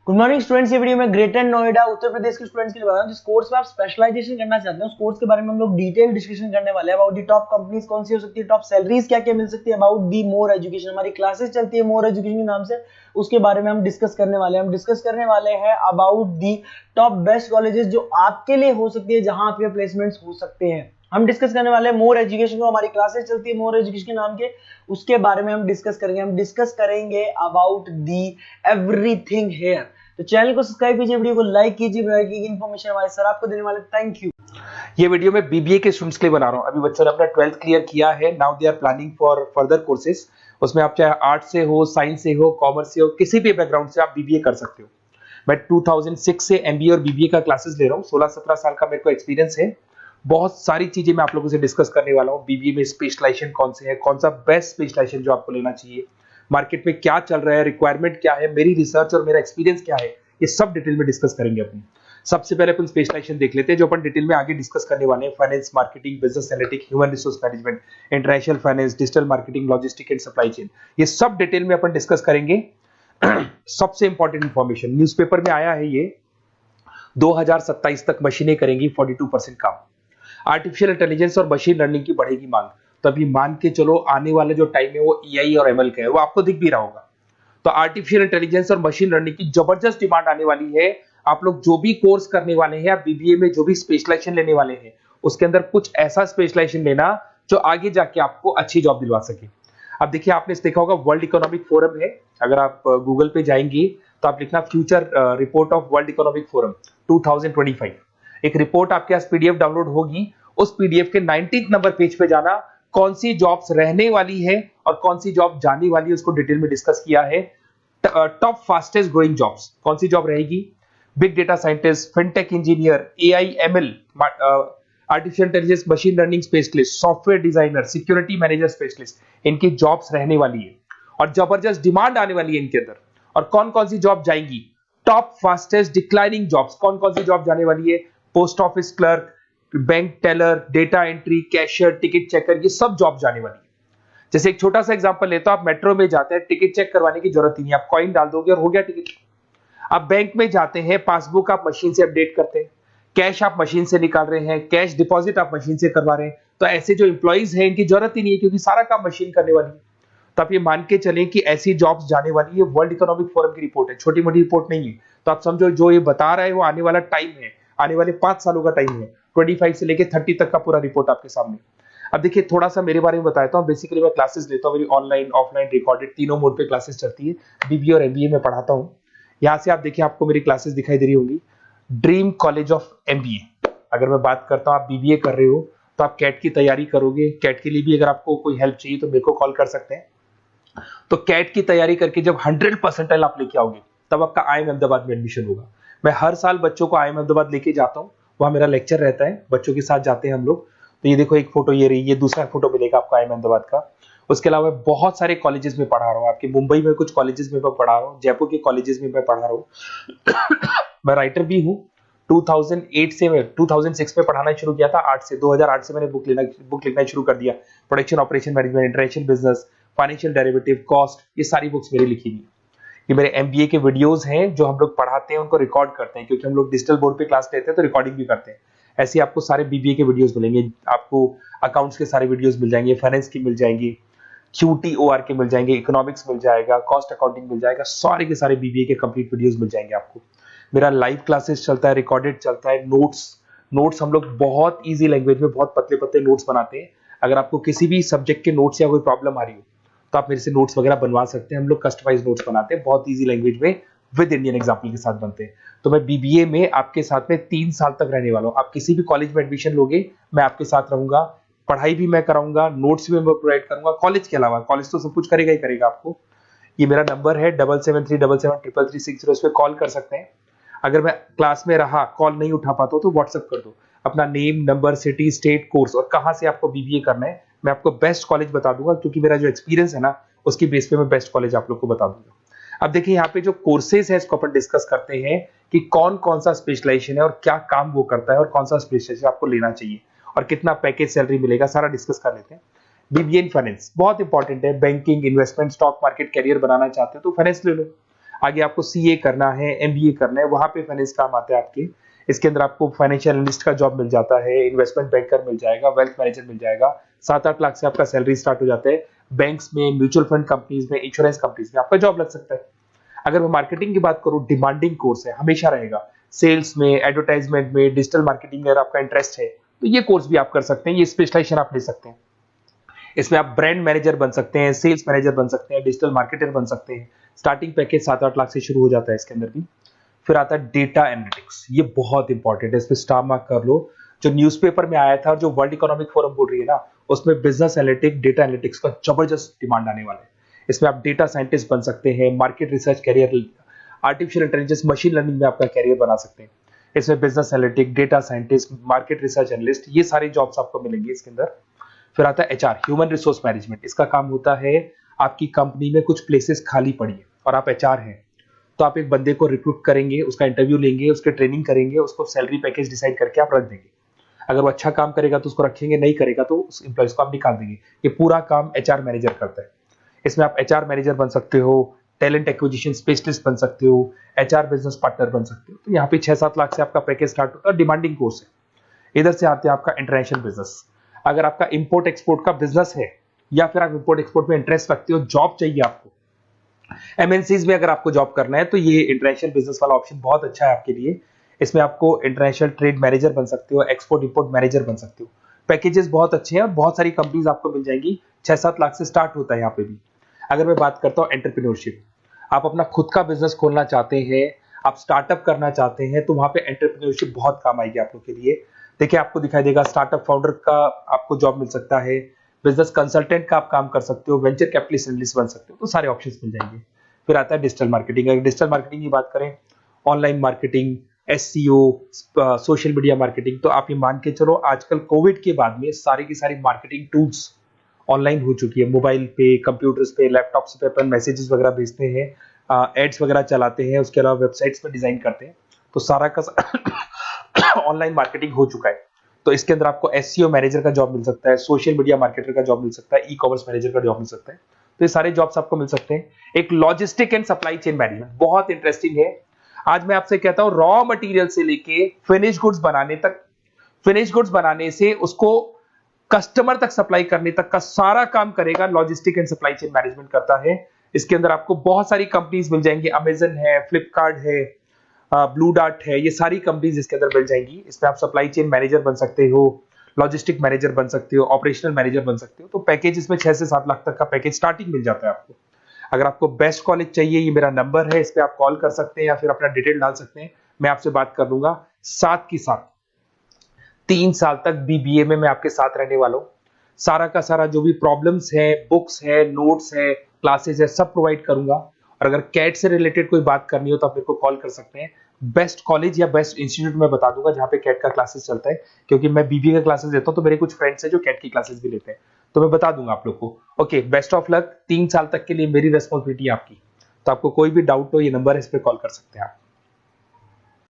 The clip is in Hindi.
गुड मॉर्निंग स्टूडेंट्स, ये वीडियो में ग्रेटर नोएडा उत्तर प्रदेश के स्टूडेंट्स के लिए बता रहा हूं जिस कोर्स में आप स्पेशलाइजेशन करना चाहते हैं उस कोर्स के बारे में हम लोग डिटेल डिस्कशन करने वाले हैं। अबाउट दी टॉप कंपनीज कौन सी हो सकती है, टॉप सैलरीज क्या क्या मिल सकती है, अबाउट दी मोर एजुकेशन, हमारी क्लासेस चलती है मोर एजुकेशन के नाम से, उसके बारे में हम डिस्कस करने वाले हैं। हम डिस्कस करने वाले हैं about the top best colleges जो आपके लिए हो सकती है, जहां आपके प्लेसमेंट्स हो सकते हैं। हम डिस्कस करने वाले हैं मोर एजुकेशन को, हमारी क्लासेस चलती है मोर एजुकेशन के नाम के, उसके बारे में हम डिस्कस करेंगे। हम डिस्कस करेंगे अबाउट दी एवरीथिंग हियर। तो चैनल को सब्सक्राइब कीजिए, वीडियो को लाइक कीजिए, इन्फॉर्मेशन हमारे सर आपको देने वाले। Thank you. ये वीडियो मैं बीबीए के स्टूडेंट्स के लिए बना रहा हूँ। अभी बच्चों ने अपना 12th क्लियर किया है, now they are planning for further courses. उसमें आप चाहे आर्ट से हो, साइंस से हो, कॉमर्स से हो, किसी भी बैकग्राउंड से आप बीबीए कर सकते हो। मैं 2006 से एमबीए और बीबीए का क्लासेस ले रहा हूँ। 16-17 साल का मेरे को एक्सपीरियंस है। बहुत सारी चीजें मैं आप लोगों से डिस्कस करने वाला हूँ। बीबीए में स्पेशलाइजेशन कौन से है, कौन सा बेस्ट स्पेशलाइजेशन जो आपको लेना चाहिए, मार्केट में क्या चल रहा है, रिक्वायरमेंट क्या है, मेरी रिसर्च और मेरा एक्सपीरियंस क्या है, ये सब डिटेल में डिस्कस करेंगे अपनी। सबसे पहले अपन स्पेशलाइजेशन देख लेते हैं जो अपन डिटेल में आगे डिस्कस करने वाले हैं। Finance, marketing, business analytic, human resource management, international finance, digital marketing, logistic and supply chain, ये सब डिटेल में अपन डिस्कस करेंगे। सबसे इंपॉर्टेंट इंफॉर्मेशन न्यूज़पेपर में आया है, ये 2027 तक मशीनें करेंगी 42% काम। आर्टिफिशियल इंटेलिजेंस और मशीन लर्निंग की बढ़ेगी मांग। तो अभी मान के चलो आने वाला जो टाइम है वो एआई और एमएल का है, वो आपको दिख भी रहा होगा। तो आर्टिफिशियल इंटेलिजेंस और मशीन लर्निंग की जबरदस्त डिमांड आने वाली है। आप लोग जो भी कोर्स करने वाले हैं, आप बीबीए में जो भी स्पेशलाइजेशन लेने वाले हैं, उसके अंदर कुछ ऐसा स्पेशलाइजेशन लेना जो आगे जाके आपको अच्छी जॉब दिलवा सके। अब देखिए, आपने देखा होगा वर्ल्ड इकोनॉमिक फोरम है। अगर आप गूगल पे जाएंगे तो आप लिखना future report of world economic forum 2025। एक रिपोर्ट आपके पास पीडीएफ डाउनलोड होगी। उस पीडीएफ के 19th नंबर पेज पे जाना, कौन सी जॉब्स रहने वाली है और कौन सी जॉब जाने वाली है उसको डिटेल में डिस्कस किया है। टॉप फास्टेस्ट ग्रोइंग जॉब्स, कौन सी जॉब रहेगी, big data scientist, fintech engineer, AI ML, artificial intelligence, machine learning specialist, software designer, security manager specialist, इनकी जॉब्स रहने वाली है और जबरदस्त डिमांड आने वाली है इनके अंदर। और कौन कौन सी जॉब जाएंगी, टॉप फास्टेस्ट डिक्लाइनिंग जॉब्स, कौन कौन सी जॉब जाने वाली है, post office clerk, bank teller, data entry, cashier, ticket checker, ये सब जॉब जाने वाली है। जैसे एक छोटा सा एग्जांपल लेता हूं, आप मेट्रो में जाते हैं, टिकट चेक करवाने की जरूरत ही नहीं, आप कॉइन डाल दोगे और हो गया टिकट। आप बैंक में जाते हैं, पासबुक आप मशीन से अपडेट करते हैं, कैश आप मशीन से निकाल रहे हैं, कैश डिपॉजिट आप मशीन से करवा रहे हैं। तो ऐसे जो एम्प्लॉइज हैं इनकी जरूरत ही नहीं है, क्योंकि सारा काम मशीन करने वाली है। तो आप ये मान के चलें कि ऐसी जॉब्स जाने वाली है। वर्ल्ड इकोनॉमिक फोरम की रिपोर्ट है, छोटी मोटी रिपोर्ट नहीं है। तो आप समझो जो ये बता रहा है वो आने वाला टाइम है, आने वाले 5 सालों का टाइम है। 25 से लेके 30 तक का पूरा रिपोर्ट आपके सामने। अब देखिए, थोड़ा सा मेरे बारे में बताता हूँ। बेसिकली मैं क्लासेस लेता हूँ, मेरी ऑनलाइन, ऑफलाइन, रिकॉर्डेड, तीनों मोड पे क्लासेस चलती है। बीबीए और एमबीए में पढ़ाता हूँ। यहाँ से आप देखिए, आपको मेरी क्लासेस दिखाई दे रही होंगी। Dream college of MBA. अगर मैं बात करता हूँ, आप बीबीए कर रहे हो तो आप कैट की तैयारी करोगे। कैट के लिए भी अगर आपको कोई हेल्प चाहिए तो मेरे को कॉल कर सकते हैं। तो कैट की तैयारी करके जब 100% आप लेके आओगे तब आपका आईएम अहमदाबाद में एडमिशन होगा। मैं हर साल बच्चों को आईएम अहमदाबाद लेके जाता हूँ, वहां मेरा लेक्चर रहता है, बच्चों के साथ जाते हैं हम लोग। तो ये देखो, एक फोटो ये रही, ये दूसरा फोटो मिलेगा आपको आईएम अहमदाबाद का। उसके अलावा बहुत सारे कॉलेजेस में पढ़ा रहा हूँ। आपके मुंबई में कुछ कॉलेजेस में मैं पढ़ा रहा हूँ, जयपुर के कॉलेजेस में मैं पढ़ा रहा हूँ। मैं राइटर भी हूँ। 2008 से मैं 2006 में पढ़ाना शुरू किया था। 2008 से मैंने बुक लिखना शुरू कर दिया। Production operation management, international business, financial derivative, cost, ये सारी बुक्स मेरी लिखी हुई। ये मेरे एमबीए के वीडियोस हैं जो हम लोग पढ़ाते हैं, उनको रिकॉर्ड करते हैं, क्योंकि हम लोग डिजिटल बोर्ड पे क्लास लेते हैं तो रिकॉर्डिंग भी करते हैं। ऐसे आपको सारे बीबीए के वीडियोस मिलेंगे। आपको अकाउंट्स के सारे वीडियोस मिल जाएंगे, फाइनेंस की मिल जाएंगी, क्यूटीओआर के मिल जाएंगे, इकोनॉमिक्स मिल जाएगा, कॉस्ट अकाउंटिंग मिल जाएगा, सारे के सारे बीबीए के कंप्लीट वीडियोस मिल जाएंगे आपको। मेरा लाइव क्लासेस चलता है, रिकॉर्डेड चलता है, नोट्स हम लोग बहुत ईजी लैंग्वेज में बहुत पतले पतले नोट्स बनाते हैं। अगर आपको किसी भी सब्जेक्ट के नोट्स या कोई प्रॉब्लम आ रही हो तो आप मेरे से नोट्स वगैरह बनवा सकते हैं। हम लोग कस्टमाइज नोट्स बनाते हैं, बहुत ईजी लैंग्वेज में, विद इंडियन एग्जाम्पल के साथ बनते हैं। तो मैं बीबीए में आपके साथ में 3 साल तक रहने वाला हूँ। आप किसी भी कॉलेज में एडमिशन लोगे, मैं आपके साथ रहूंगा, पढ़ाई भी मैं कराऊंगा, नोट्स भी मैं प्रोवाइड करूंगा। कॉलेज के अलावा, कॉलेज तो सब कुछ करेगा ही करेगा आपको। ये मेरा नंबर है 7737733360, इस पे कॉल कर सकते हैं। अगर मैं क्लास में रहा, कॉल नहीं उठा पाता तो व्हाट्सएप कर दो अपना name, number, city, state, course और कहां से आपको बीबीए करना है। मैं आपको बेस्ट कॉलेज बता दूंगा, क्योंकि मेरा जो एक्सपीरियंस है ना, उसकी बेस पे मैं बेस्ट कॉलेज आप लोग को बता दूंगा। अब देखिए, यहाँ पे जो कोर्सेज है इसको अपन डिस्कस करते हैं कि कौन कौन सा स्पेशलाइजेशन है और क्या काम वो करता है और कौन सा स्पेशलाइजेशन आपको लेना चाहिए और कितना पैकेज सैलरी मिलेगा, सारा डिस्कस कर लेते हैं। बीबीए इन फाइनेंस बहुत इंपॉर्टेंट है। Banking, investment, stock market, career बनाना चाहते हो तो फाइनेंस ले लो। आगे आपको सीए करना है, एमबीए करना है, वहां पे फाइनेंस काम आते हैं आपके। इसके अंदर आपको फाइनेंशियल एनालिस्ट का जॉब मिल जाता है, इन्वेस्टमेंट बैंकर मिल जाएगा, वेल्थ मैनेजर मिल जाएगा। 7-8 लाख से आपका सैलरी स्टार्ट हो जाता है। बैंक्स में, म्यूचुअल फंड कंपनीज में, इंश्योरेंस कंपनीज में आपका जॉब लग सकता है। अगर मैं मार्केटिंग की बात करूं, डिमांडिंग कोर्स है, हमेशा रहेगा। सेल्स में, एडवर्टाइजमेंट में, डिजिटल मार्केटिंग में अगर आपका इंटरेस्ट है तो ये कोर्स भी आप कर सकते हैं, ये स्पेशलाइजेशन आप ले सकते हैं। इसमें आप ब्रांड मैनेजर बन सकते हैं, सेल्स मैनेजर बन सकते हैं, डिजिटल मार्केटर बन सकते हैं। स्टार्टिंग पैकेज 7-8 लाख से शुरू हो जाता है इसके अंदर भी। फिर आता है डेटा एनालिटिक्स, ये बहुत इंपॉर्टेंट है, इस पर स्टार मार्क कर लो। जो न्यूज़पेपर में आया था और जो वर्ल्ड इकोनॉमिक फोरम बोल रही है ना, उसमें बिजनेस एनालिटिक्स, डेटा एनालिटिक्स का जबरदस्त डिमांड आने वाला है। इसमें आप डेटा साइंटिस्ट बन सकते हैं, market research career, artificial intelligence, machine learning में आपका कैरियर बना सकते हैं। इसमें business analytic, data scientist, market research analyst, ये सारे जॉब्स आपको मिलेंगे इसके अंदर। फिर आता है एचआर, ह्यूमन रिसोर्स मैनेजमेंट। इसका काम होता है, आपकी कंपनी में कुछ प्लेसेस खाली पड़ी है और आप एचआर हैं, तो आप एक बंदे को रिक्रूट करेंगे, उसका इंटरव्यू लेंगे, उसके ट्रेनिंग करेंगे, उसको सैलरी पैकेज डिसाइड करके आप रख देंगे। अगर वो अच्छा काम करेगा तो उसको रखेंगे, नहीं करेगा तो उस एम्प्लॉइज को आप निकाल देंगे। ये पूरा काम एचआर मैनेजर करता है। इसमें आप एचआर मैनेजर बन सकते हो, टैलेंट एक्विजिशन स्पेशलिस्ट बन सकते हो, एचआर बिजनेस पार्टनर बन सकते हो। तो यहाँ पे 6-7 लाख से आपका पैकेज स्टार्ट होता है, डिमांडिंग कोर्स है। इधर से आते हैं आपका इंटरनेशनल बिजनेस। अगर आपका इंपोर्ट एक्सपोर्ट का बिजनेस है या फिर आप इंपोर्ट एक्सपोर्ट में इंटरेस्ट रखते हो, जॉब चाहिए आपको, एमएनसीज में अगर आपको जॉब करना है, तो ये इंटरनेशनल बिजनेस वाला ऑप्शन बहुत अच्छा है आपके लिए। इसमें आपको इंटरनेशनल ट्रेड मैनेजर बन सकते हो, एक्सपोर्ट इंपोर्ट मैनेजर बन सकते हो। पैकेजेस बहुत अच्छे हैं और बहुत सारी कंपनीज आपको मिल जाएंगी। 6-7 लाख से स्टार्ट होता है यहाँ पे भी। अगर मैं बात करता हूँ एंटरप्रेन्योरशिप, आप अपना खुद का बिजनेस खोलना चाहते हैं, आप स्टार्टअप करना चाहते हैं, तो वहां पे एंटरप्रेन्योरशिप बहुत काम आएगी आप लोग के लिए। देखिए, आपको दिखाई देगा स्टार्टअप फाउंडर का आपको जॉब मिल सकता है, बिजनेस कंसल्टेंट का आप काम कर सकते हो, वेंचर कैपिटलिस्ट एनालिस्ट बन सकते हो, तो सारे ऑप्शंस मिल जाएंगे। फिर आता है डिजिटल मार्केटिंग। अगर डिजिटल मार्केटिंग की बात करें, online marketing, SEO, social media marketing, तो आप ये मान के चलो आजकल कोविड के बाद में सारी की सारी मार्केटिंग टूल्स ऑनलाइन हो चुकी है। मोबाइल पे, कंप्यूटर्स पे, लैपटॉप्स पे अपन मैसेजेस वगैरह भेजते हैं, एड्स वगैरह चलाते हैं, उसके अलावा वेबसाइट्स पे डिजाइन करते हैं, तो सारा का ऑनलाइन मार्केटिंग हो चुका है। तो इसके अंदर आपको एसईओ मैनेजर का जॉब मिल सकता है, सोशल मीडिया मार्केटर का जॉब मिल सकता है, ई कॉमर्स मैनेजर का जॉब मिल सकता है। तो ये सारे जॉब्स आपको मिल सकते हैं। एक logistic and supply chain management बहुत इंटरेस्टिंग है। आज मैं आपसे कहता हूं, रॉ मटेरियल से लेके फिनिश गुड्स बनाने तक, फिनिश गुड्स बनाने से उसको कस्टमर तक सप्लाई करने तक का सारा काम करेगा logistic and supply chain management करता है। इसके अंदर आपको बहुत सारी कंपनीज मिल जाएंगी, अमेजन है, फ्लिपकार्ट है, ब्लू डार्ट है, ये सारी कंपनीज इसके अंदर मिल जाएंगी। इसमें आप सप्लाई चेन मैनेजर बन सकते हो, लॉजिस्टिक मैनेजर बन सकते हो, ऑपरेशनल मैनेजर बन सकते हो। तो पैकेज इसमें 6 से 7 लाख तक का पैकेज स्टार्टिंग मिल जाता है आपको। अगर आपको बेस्ट कॉलेज चाहिए, ये मेरा नंबर है, इस पे आप कॉल कर सकते हैं या फिर अपना डिटेल डाल सकते हैं, मैं आपसे बात कर लूंगा। साथ की साथ 3 साल तक बीबीए में मैं आपके साथ रहने वाला हूं। सारा का सारा जो भी प्रॉब्लम्स है, बुक्स है, नोट्स है, क्लासेस है, सब प्रोवाइड करूंगा। और अगर कैट से रिलेटेड कोई बात करनी हो तो आप मेरे को कॉल कर सकते हैं। बेस्ट कॉलेज या बेस्ट इंस्टीट्यूट में बता दूंगा जहां पे कैट का क्लासेस चलता है, क्योंकि मैं बीबीए का क्लासेस देता हूं, तो मेरे कुछ फ्रेंड्स हैं जो कैट की क्लासेस भी लेते हैं, तो मैं बता दूंगा आप लोग को। Okay, best of luck. 3 साल तक के लिए मेरी रेस्पॉन्सिबिलिटी आपकी। तो आपको कोई भी डाउट हो, ये नंबर है, इस पर कॉल कर सकते हैं आप।